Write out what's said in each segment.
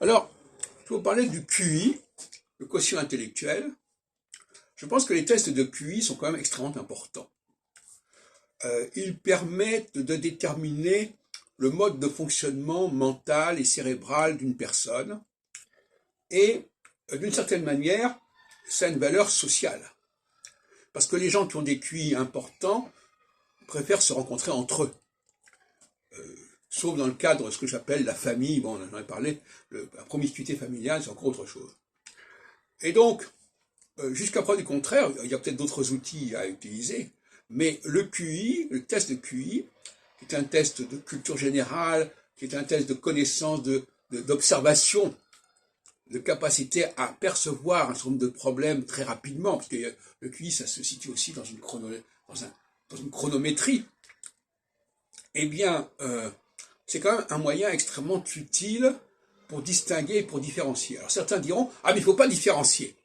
Alors, je vais vous parler du QI, le quotient intellectuel. Je pense que les tests de QI sont quand même extrêmement importants. Ils permettent de déterminer le mode de fonctionnement mental et cérébral d'une personne. Et d'une certaine manière, ça a une valeur sociale. Parce que les gens qui ont des QI importants préfèrent se rencontrer entre eux. Sauf dans le cadre de ce que j'appelle la famille, bon, on en a parlé, la promiscuité familiale, c'est encore autre chose. Et donc, jusqu'à preuve du contraire, il y a peut-être d'autres outils à utiliser, mais le QI, le test de QI, qui est un test de culture générale, qui est un test de connaissance, d'observation, de capacité à percevoir un certain nombre de problèmes très rapidement, parce que le QI, ça se situe aussi dans une chronométrie, eh bien, c'est quand même un moyen extrêmement utile pour distinguer et pour différencier. Alors certains diront, ah mais il ne faut pas différencier.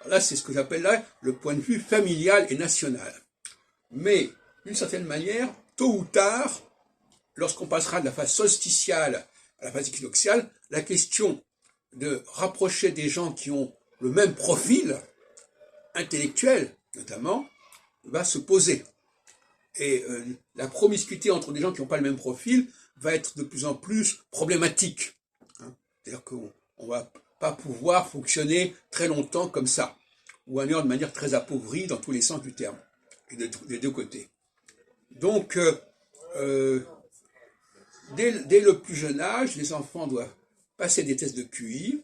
Alors là, c'est ce que j'appelle là le point de vue familial et national. Mais, d'une certaine manière, tôt ou tard, lorsqu'on passera de la phase solsticiale à la phase équinoxiale, la question de rapprocher des gens qui ont le même profil, intellectuel notamment, va se poser. Et la promiscuité entre des gens qui n'ont pas le même profil va être de plus en plus problématique. C'est-à-dire qu'on ne va pas pouvoir fonctionner très longtemps comme ça, ou alors de manière très appauvrie dans tous les sens du terme, et des deux côtés. Donc, dès le plus jeune âge, les enfants doivent passer des tests de QI,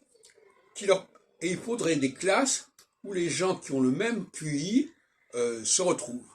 et il faudrait des classes où les gens qui ont le même QI se retrouvent.